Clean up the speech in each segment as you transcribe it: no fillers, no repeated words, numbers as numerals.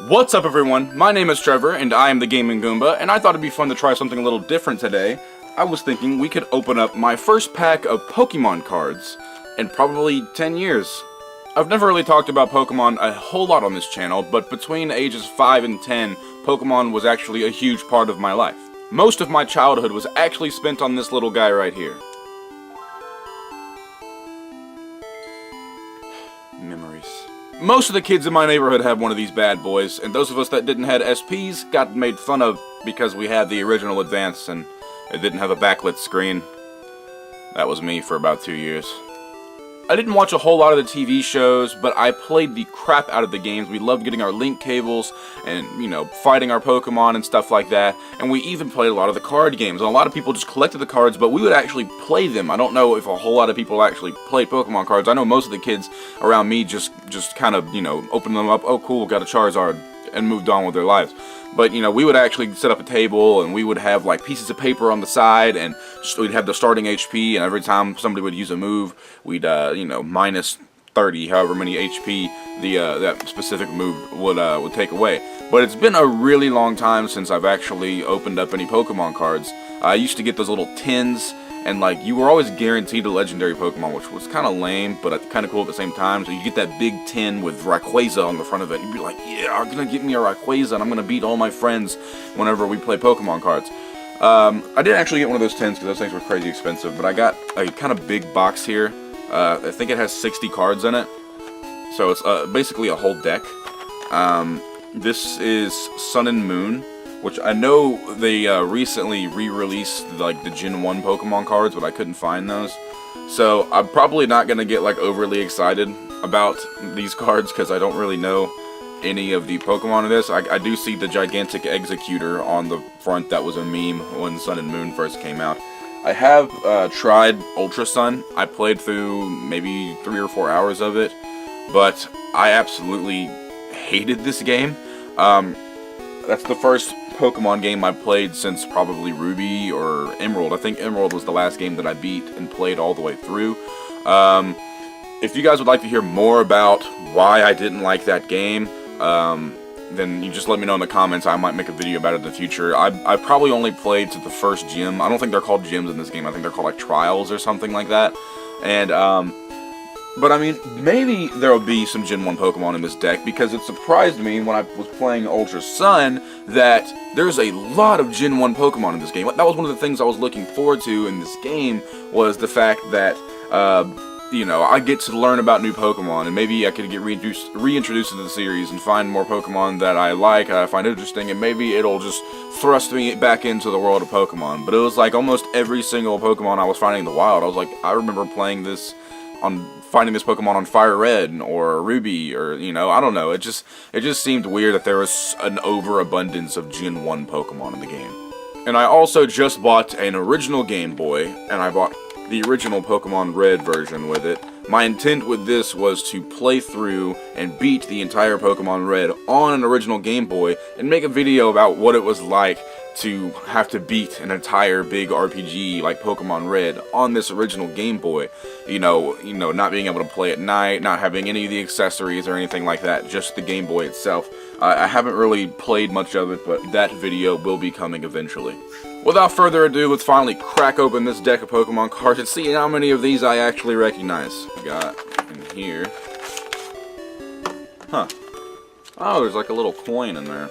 What's up everyone, my name is Trevor and I am the Gaming Goomba, and I thought it'd be fun to try something a little different today. I was thinking we could open up my first pack of Pokemon cards in probably 10 years. I've never really talked about Pokemon a whole lot on this channel, but between ages 5 and 10, Pokemon was actually a huge part of my life. Most of my childhood was actually spent on this little guy right here. Memories. Most of the kids in my neighborhood have one of these bad boys, and those of us that didn't have SPs got made fun of because we had the original Advance and it didn't have a backlit screen. That was me for about 2 years. I didn't watch a whole lot of the TV shows, but I played the crap out of the games. We loved getting our link cables and, fighting our Pokemon and stuff like that. And we even played a lot of the card games. And a lot of people just collected the cards, but we would actually play them. I don't know if a whole lot of people actually played Pokemon cards. I know most of the kids around me just kind of, opened them up. Oh, cool, got a Charizard, and moved on with their lives. But, we would actually set up a table, and we would have, like, pieces of paper on the side, and we'd have the starting HP, and every time somebody would use a move, we'd, minus 30, however many HP that specific move would take away. But it's been a really long time since I've actually opened up any Pokemon cards. I used to get those little tins, and, you were always guaranteed a legendary Pokemon, which was kind of lame, but kind of cool at the same time. So you get that big tin with Rayquaza on the front of it, and you'd be like, yeah, I'm going to get me a Rayquaza, and I'm going to beat all my friends whenever we play Pokemon cards. I didn't actually get one of those tins because those things were crazy expensive, but I got a kind of big box here. I think it has 60 cards in it, so it's basically a whole deck. This is Sun and Moon, which I know they recently re-released the Gen 1 Pokemon cards, but I couldn't find those. So I'm probably not going to get overly excited about these cards because I don't really know any of the Pokemon of this. I do see the gigantic Executor on the front. That was a meme when Sun and Moon first came out. I have tried Ultra Sun. I played through maybe 3 or 4 hours of it, but I absolutely hated this game. That's the first Pokemon game I played since probably Ruby or Emerald. I think Emerald was the last game that I beat and played all the way through. If you guys would like to hear more about why I didn't like that game, then you just let me know in the comments. I might make a video about it in the future. I probably only played to the first gym. I don't think they're called gyms in this game. I think they're called trials or something like that. And but I mean, maybe there'll be some Gen 1 Pokemon in this deck, because it surprised me when I was playing Ultra Sun that there's a lot of Gen 1 Pokemon in this game. That was one of the things I was looking forward to in this game, was the fact that, I get to learn about new Pokemon, and maybe I could get reintroduced into the series and find more Pokemon that I like, I find interesting, and maybe it'll just thrust me back into the world of Pokemon. But it was almost every single Pokemon I was finding in the wild. I was I remember finding this Pokemon on Fire Red or Ruby, or I don't know. It just seemed weird that there was an overabundance of Gen 1 Pokemon in the game. And I also just bought an original Game Boy, and I bought the original Pokemon Red version with it. My intent with this was to play through and beat the entire Pokemon Red on an original Game Boy and make a video about what it was like to have to beat an entire big RPG like Pokemon Red on this original Game Boy. Not being able to play at night, not having any of the accessories or anything like that, just the Game Boy itself. I haven't really played much of it, but that video will be coming eventually. Without further ado, let's finally crack open this deck of Pokemon cards and see how many of these I actually recognize. We got in here. Huh. Oh, there's a little coin in there.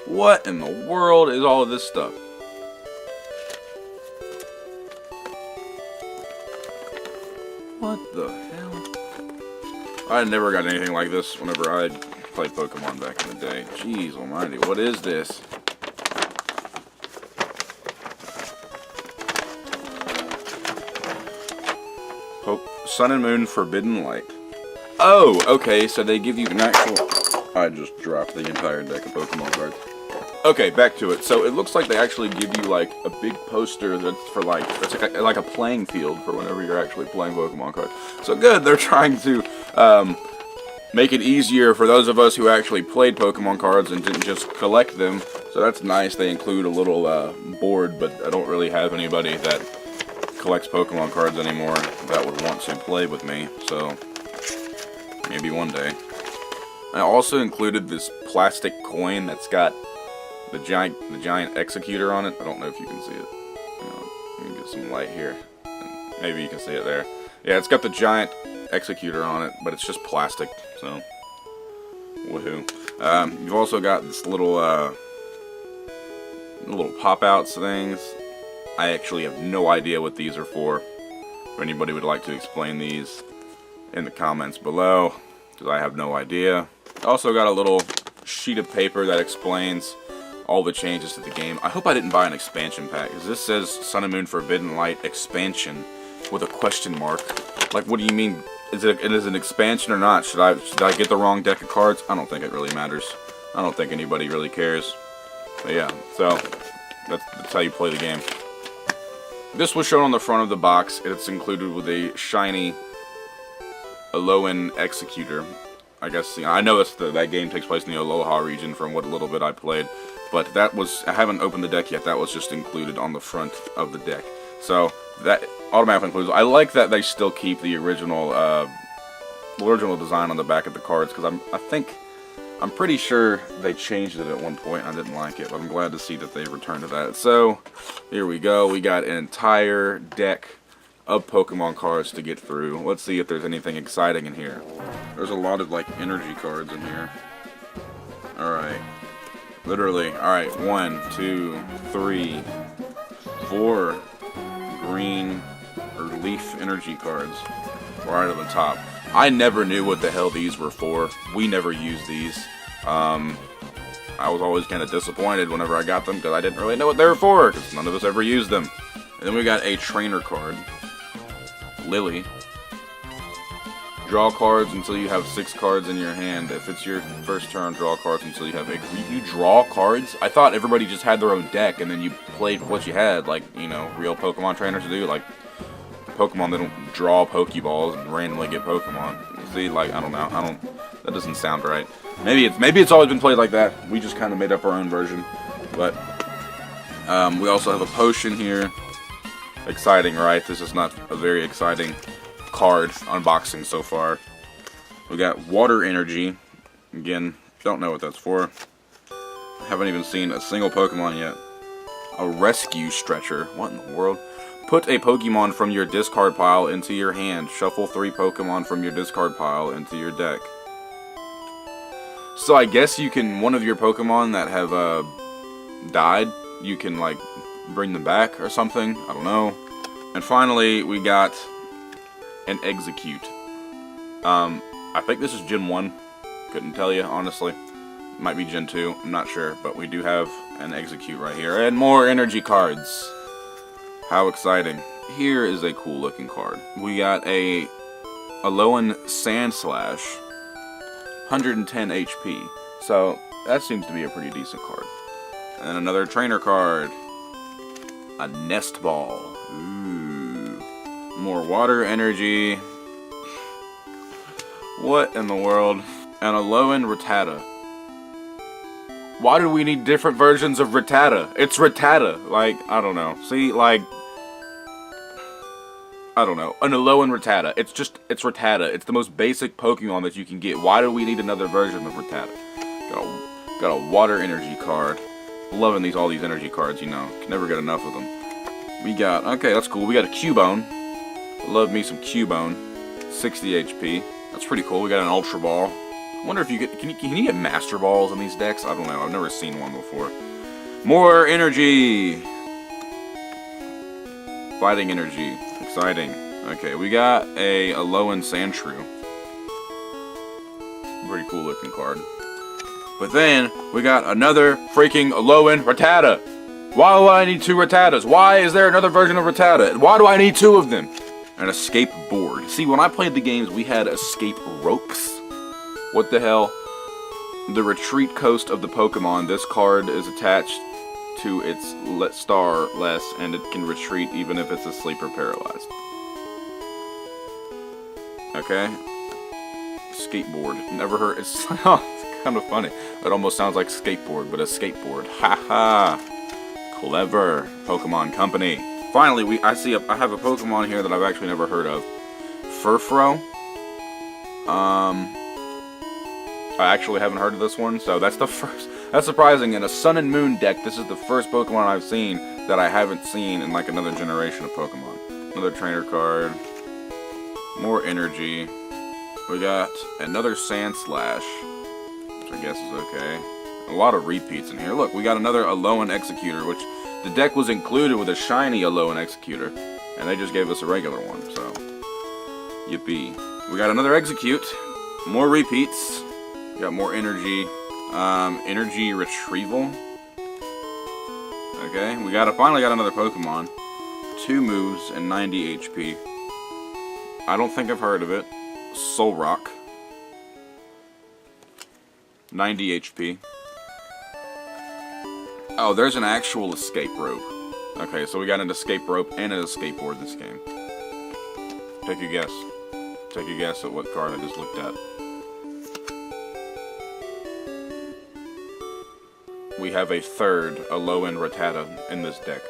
What in the world is all of this stuff? What the hell? I never got anything like this whenever I played Pokemon back in the day. Jeez almighty, what is this? Sun and Moon Forbidden Light. Oh, okay, so they give you an actual... I just dropped the entire deck of Pokemon cards. Okay, back to it. So it looks like they actually give you a big poster that's for it's like a playing field for whenever you're actually playing Pokemon cards. So good, they're trying to make it easier for those of us who actually played Pokemon cards and didn't just collect them. So that's nice. They include a little board, but I don't really have anybody that collects Pokemon cards anymore that would want to play with me, so maybe one day. I also included this plastic coin that's got the giant executor on it. I don't know if you can see it. Let me get some light here. Maybe you can see it there. Yeah, it's got the giant executor on it, but it's just plastic, so woohoo. You've also got this little pop-outs things. I actually have no idea what these are for. If anybody would like to explain these in the comments below, because I have no idea. I also got a little sheet of paper that explains all the changes to the game. I hope I didn't buy an expansion pack, because this says Sun and Moon Forbidden Light expansion with a question mark. Like, what do you mean? Is it an expansion or not? Should I get the wrong deck of cards? I don't think it really matters. I don't think anybody really cares. But yeah, so that's how you play the game. This was shown on the front of the box. It's included with a shiny Alolan Executor. I guess, I know that game takes place in the Aloha region from what little bit I played, but I haven't opened the deck yet. That was just included on the front of the deck. So that automatically includes. I like that they still keep the original design on the back of the cards, because I'm pretty sure they changed it at one point and I didn't like it, but I'm glad to see that they returned to that. So here we go. We got an entire deck of Pokemon cards to get through. Let's see if there's anything exciting in here. There's a lot of like energy cards in here. Alright. Literally. Alright. 1, 2, 3, 4 green or leaf energy cards right at the top. I never knew what the hell these were for. We never used these. I was always kind of disappointed whenever I got them because I didn't really know what they were for, because none of us ever used them. And then we got a trainer card. Lily. Draw cards until you have 6 cards in your hand. If it's your first turn, draw cards until you have 8. You draw cards? I thought everybody just had their own deck and then you played what you had, like, you know, real Pokemon trainers do. Like, Pokemon, they don't draw Pokeballs and randomly get Pokemon. See, like, I don't know. That doesn't sound right. Maybe it's always been played like that. We just kind of made up our own version. But we also have a potion here. Exciting, right? This is not a very exciting card unboxing so far. We got water energy. Again, don't know what that's for. Haven't even seen a single Pokemon yet. A rescue stretcher. What in the world? Put a Pokemon from your discard pile into your hand. Shuffle 3 Pokemon from your discard pile into your deck. So I guess you can, one of your Pokemon that have died, you can like bring them back or something. I don't know. And finally, we got an Execute. I think this is Gen 1. Couldn't tell you, honestly. Might be Gen 2. I'm not sure. But we do have an Execute right here. And more energy cards. How exciting. Here is a cool looking card. We got a Alolan Sandslash. 110 HP. So, that seems to be a pretty decent card. And then another trainer card. A Nest Ball. Ooh. More water energy. What in the world? And a Alolan Rattata. Why do we need different versions of Rattata? It's Rattata. Like, I don't know. See, like, I don't know. An Alolan Rattata. It's Rattata. It's the most basic Pokemon that you can get. Why do we need another version of Rattata? Got a water energy card. Loving all these energy cards, you know. Can never get enough of them. We got, okay, that's cool. We got a Cubone. Love me some Cubone. 60 HP. That's pretty cool. We got an Ultra Ball. I wonder if you get, can you get Master Balls in these decks? I don't know. I've never seen one before. More energy. Fighting energy. Exciting. Okay, we got a Alolan Sandshrew. Pretty cool looking card. But then, we got another freaking Alolan Rattata. Why do I need 2 Rattatas? Why is there another version of Rattata? Why do I need 2 of them? An escape board. See, when I played the games, we had escape ropes. What the hell? The retreat coast of the Pokemon. This card is attached to its star less, and it can retreat even if it's asleep or paralyzed. Okay. Skateboard. Never heard. It's kind of funny. It almost sounds like skateboard, but a skateboard. Ha ha. Clever. Pokemon Company. finally, I have a Pokemon here that I've actually never heard of. Furfrou. I actually haven't heard of this one, so that's the first. That's surprising. In a Sun and Moon deck, this is the first Pokemon I've seen that I haven't seen in like another generation of Pokemon. Another trainer card. More energy. We got another Sandslash, which I guess is okay. A lot of repeats in here. Look, we got another Alolan Executor, which the deck was included with a shiny Alolan Executor, and they just gave us a regular one, so yippee. We got another Execute, more repeats, we got more energy, energy retrieval. Okay, we finally got another Pokemon. 2 moves and 90 HP. I don't think I've heard of it. Solrock. 90 HP. Oh, there's an actual escape rope. Okay, so we got an escape rope and an escape board this game. Take a guess. Take a guess at what card I just looked at. We have a third Alolan Rattata in this deck.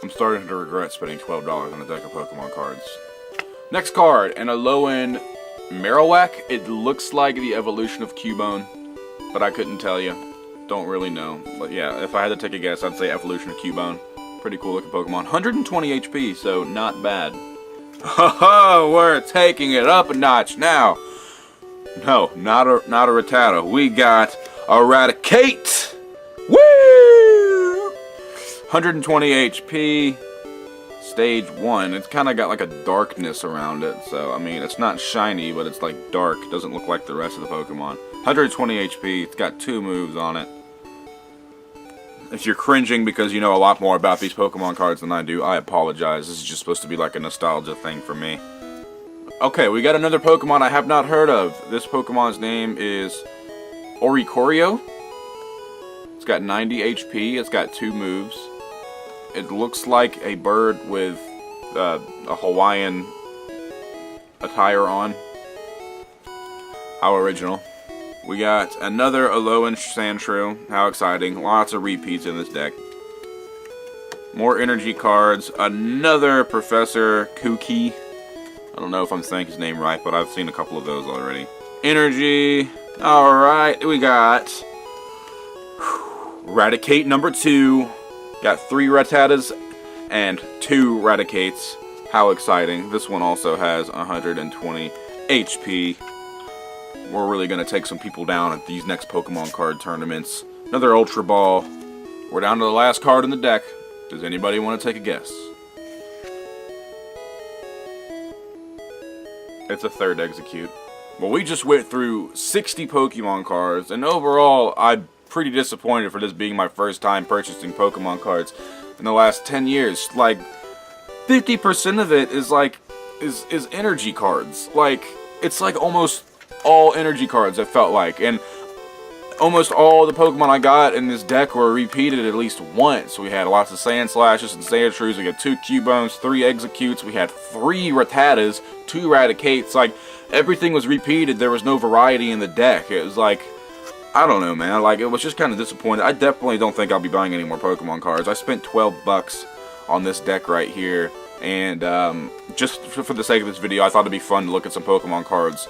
I'm starting to regret spending $12 on a deck of Pokemon cards. Next card, an Alolan Marowak. It looks like the evolution of Cubone, but I couldn't tell you. Don't really know. But yeah, if I had to take a guess, I'd say evolution of Cubone. Pretty cool looking Pokemon. 120 HP, so not bad. Ho, we're taking it up a notch now. No, not a Rattata. We got Eradicate. Woo! 120 HP. Stage 1. It's kind of got like a darkness around it. So, I mean, it's not shiny, but it's like dark. It doesn't look like the rest of the Pokemon. 120 HP. It's got 2 moves on it. If you're cringing because you know a lot more about these Pokemon cards than I do, I apologize. This is just supposed to be like a nostalgia thing for me. Okay, we got another Pokemon I have not heard of. This Pokemon's name is Oricorio. It's got 90 HP. It's got 2 moves. It looks like a bird with a Hawaiian attire on. How original. We got another Alolan Sandshrew. How exciting. Lots of repeats in this deck. More energy cards. Another Professor Kuki. I don't know if I'm saying his name right, but I've seen a couple of those already. Energy. Alright, we got Raticate number 2. Got 3 Rattatas and 2 Raticates. How exciting. This one also has 120 HP. We're really going to take some people down at these next Pokemon card tournaments. Another Ultra Ball. We're down to the last card in the deck. Does anybody want to take a guess? It's a third Execute. Well, we just went through 60 Pokemon cards, and overall, I'm pretty disappointed for this being my first time purchasing Pokemon cards in the last 10 years. Like, 50% of it is like, is energy cards. Like, it's like almost all energy cards, it felt like, and almost all the Pokemon I got in this deck were repeated at least once. We had lots of Sandslashes and Sandshrews, we got 2 Cubones, 3 Executes, we had 3 Rattatas, 2 Raticates. Like, everything was repeated, there was no variety in the deck. It was like, I don't know, man, like, it was just kind of disappointing. I definitely don't think I'll be buying any more Pokemon cards. I spent 12 bucks on this deck right here, and just for the sake of this video, I thought it'd be fun to look at some Pokemon cards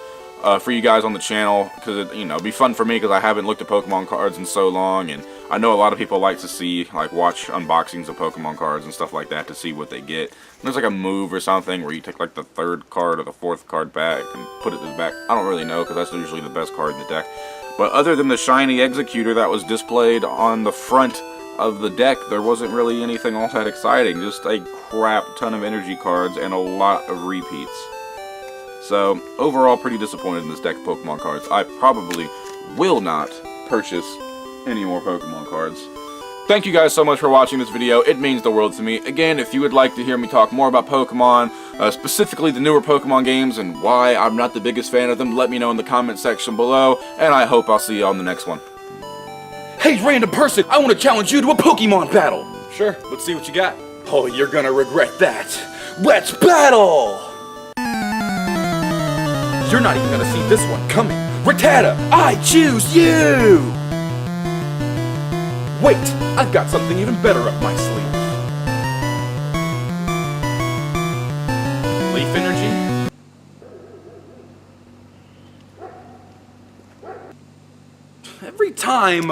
for you guys on the channel, because it'd be fun for me because I haven't looked at Pokemon cards in so long, and I know a lot of people like to see, like, watch unboxings of Pokemon cards and stuff like that to see what they get. And there's like a move or something where you take like the 3rd card or the 4th card back and put it in the back. I don't really know because that's usually the best card in the deck. But other than the shiny Executor that was displayed on the front of the deck, there wasn't really anything all that exciting. Just a crap ton of energy cards and a lot of repeats. So, overall, pretty disappointed in this deck of Pokemon cards. I probably will not purchase any more Pokemon cards. Thank you guys so much for watching this video. It means the world to me. Again, if you would like to hear me talk more about Pokemon, specifically the newer Pokemon games and why I'm not the biggest fan of them, let me know in the comment section below, and I hope I'll see you on the next one. Hey, random person, I want to challenge you to a Pokemon battle. Sure, let's see what you got. Oh, you're gonna regret that. Let's battle! You're not even gonna see this one coming. Rattata, I choose you! Wait! I've got something even better up my sleeve. Leaf energy? Every time